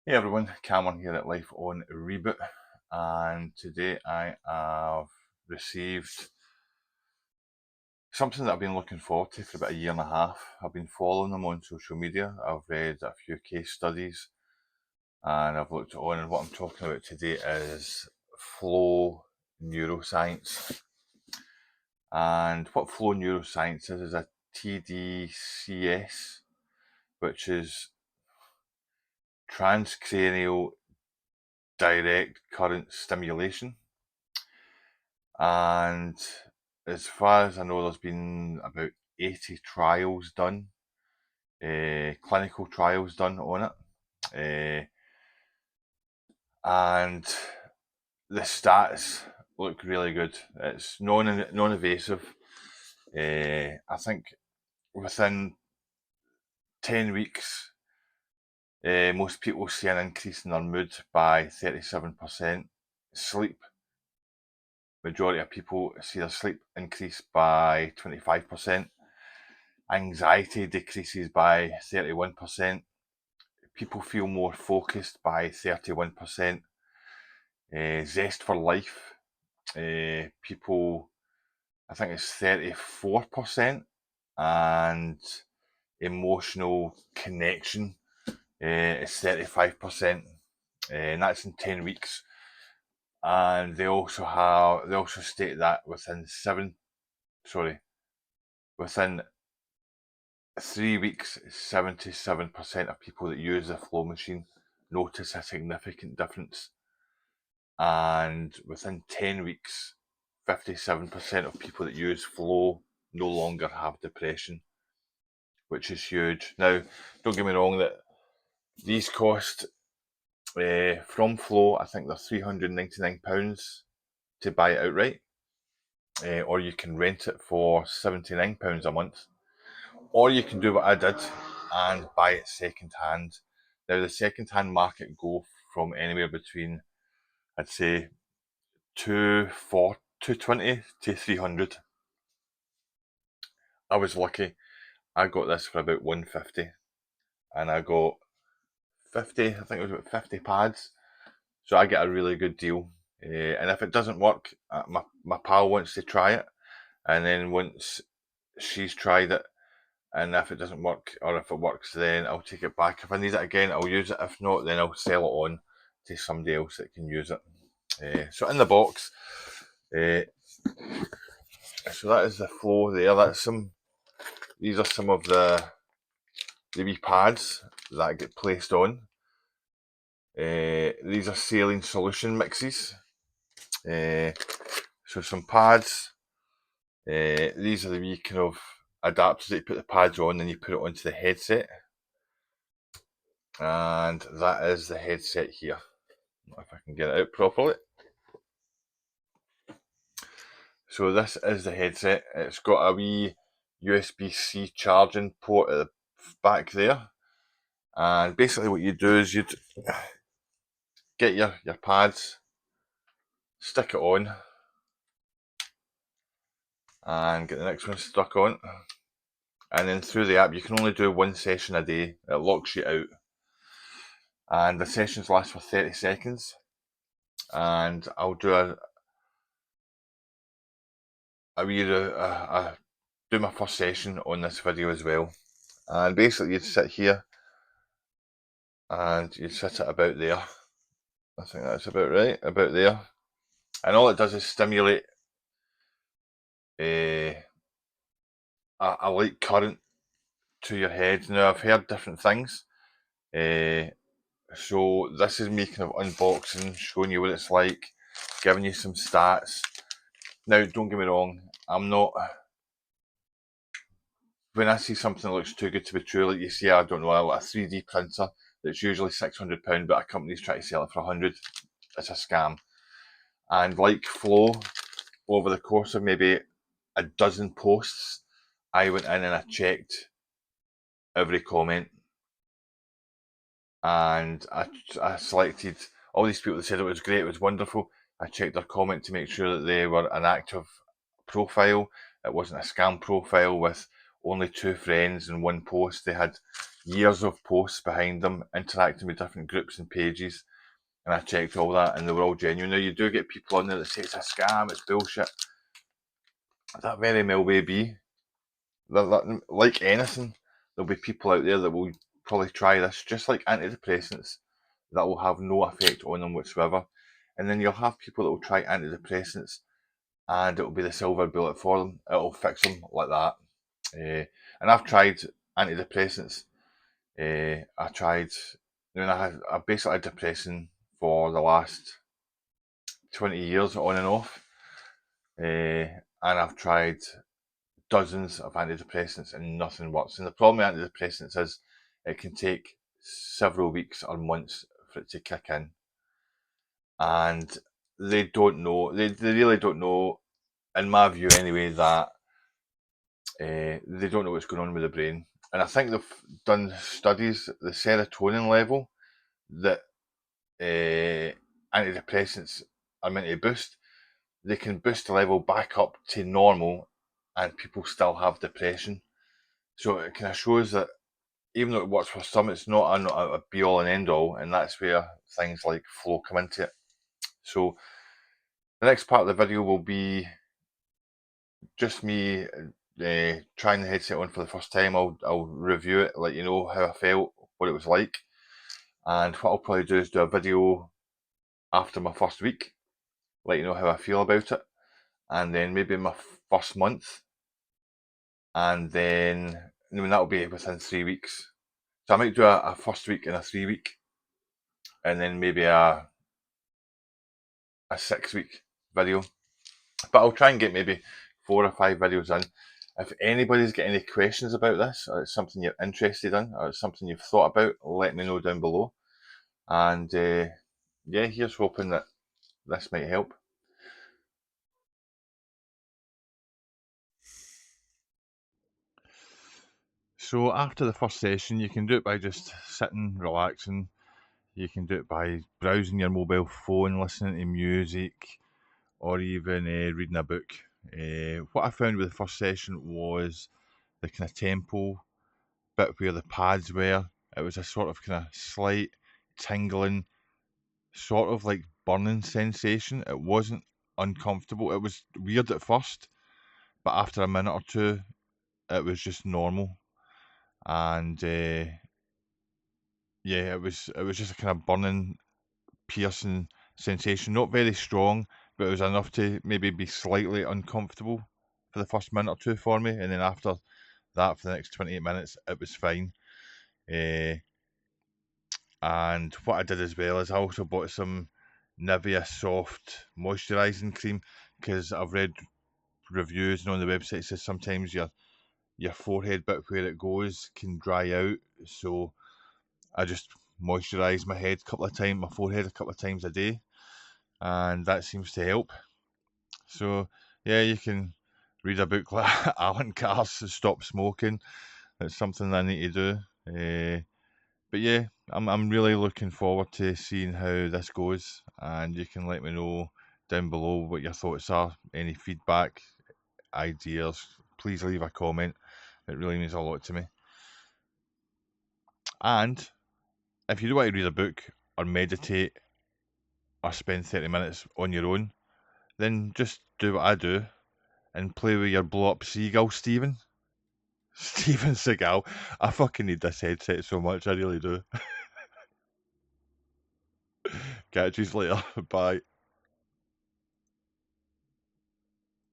Hey everyone, Cameron here at Life on Reboot, and today I have received something that I've been looking forward to for about a year and a half. I've been following them on social media, I've read a few case studies, and I've looked on, and what I'm talking about today is flow neuroscience. And what flow neuroscience is a TDCS, which is transcranial direct current stimulation. And as far as I know, there's been about 80 trials done, clinical trials done on it. And the stats look really good. It's non-invasive. I think within 10 weeks, most people see an increase in their mood by 37%. Sleep, majority of people see their sleep increase by 25%. Anxiety decreases by 31%. People feel more focused by 31%. Zest for life, people, I think it's 34%. And emotional connection is 35%. And that's in 10 weeks. And they also state that within 3 weeks, 77% of people that use the flow machine notice a significant difference. And within 10 weeks, 57% of people that use flow no longer have depression, which is huge. Now, don't get me wrong, that these cost from Flow, I think they're £399 to buy it outright, or you can rent it for £79 a month. Or you can do what I did and buy it second hand. Now the second hand market go from anywhere between, I'd say, 220 to 300. I was lucky. I got this for about 150, and I got 50. I think it was about 50 pads. So I get a really good deal. And if it doesn't work, my pal wants to try it, and then once she's tried it, and if it doesn't work, or if it works, then I'll take it back. If I need it again, I'll use it. If not, then I'll sell it on to somebody else that can use it. So in the box, uh, so that is the flow there. These are some of the wee pads that get placed on. These are saline solution mixes. So some pads. These are the wee kind of adapters that you put the pads on, and you put it onto the headset. And that is the headset here. If I can get it out properly. So this is the headset. It's got a wee USB-C charging port at the back there. And basically what you do is you'd get your pads, stick it on, and get the next one stuck on. And then through the app, you can only do one session a day. It locks you out. And the sessions last for 30 seconds. And I'll do do my first session on this video as well. And basically you'd sit here and you'd sit it about there. I think that's about right, about there. And all it does is stimulate a light current to your head. Now I've heard different things. So this is me kind of unboxing, showing you what it's like, giving you some stats. Now don't get me wrong, I'm not, when I see something that looks too good to be true, like you see, I don't know, a 3D printer that's usually £600, but a company's trying to sell it for 100, it's a scam. And like Flow, over the course of maybe a dozen posts, I went in and I checked every comment, and I selected all these people that said it was great, it was wonderful. I checked their comment to make sure that they were an active profile. It wasn't a scam profile with only 2 friends and 1 post. They had years of posts behind them, interacting with different groups and pages, and I checked all that, and they were all genuine. Now, you do get people on there that say it's a scam, it's bullshit. That very well may be. Like anything, there'll be people out there that will probably try this, just like antidepressants, that will have no effect on them whatsoever. And then you'll have people that will try antidepressants, and it'll be the silver bullet for them. It'll fix them like that. And I've tried antidepressants. I tried, I basically had depression for the last 20 years on and off. And I've tried dozens of antidepressants and nothing works. And the problem with antidepressants is it can take several weeks or months for it to kick in. And they don't know, they really don't know, in my view anyway, that they don't know what's going on with the brain. And I think they've done studies, the serotonin level that antidepressants are meant to boost, they can boost the level back up to normal and people still have depression. So it kind of shows that even though it works for some, it's not a be all and end all, and that's where things like flow come into it. So the next part of the video will be just me trying the headset on for the first time. I'll review it, let you know how I felt, what it was like, and what I'll probably do is do a video after my first week, let you know how I feel about it, and then maybe my first month, and then that'll be within 3 weeks. So I might do a first week and a 3 week, and then maybe a 6 week video. But I'll try and get maybe 4 or 5 videos in. If anybody's got any questions about this, or it's something you're interested in, or it's something you've thought about, let me know down below. And yeah, here's hoping that this might help. So after the first session, you can do it by just sitting, relaxing. You can do it by browsing your mobile phone, listening to music, or even reading a book. What I found with the first session was the kind of tempo bit where the pads were. It was a sort of kind of slight tingling, sort of like burning sensation. It wasn't uncomfortable. It was weird at first, but after a minute or two, it was just normal. And yeah, it was just a kind of burning, piercing sensation. Not very strong, but it was enough to maybe be slightly uncomfortable for the first minute or two for me, and then after that, for the next 28 minutes, it was fine. And what I did as well is I also bought some Nivea Soft moisturising cream, because I've read reviews and on the website it says sometimes your forehead bit where it goes can dry out. So I just moisturise my head my forehead a couple of times a day, and that seems to help. So yeah, you can read a book like Alan Carr's Stop Smoking. It's something I need to do. But yeah, I'm really looking forward to seeing how this goes, and you can let me know down below what your thoughts are, any feedback, ideas. Please leave a comment. It really means a lot to me. And if you do want to read a book or meditate or spend 30 minutes on your own, then just do what I do and play with your blow up seagull, Steven. Steven Seagal. I fucking need this headset so much, I really do. Catch you later. Bye.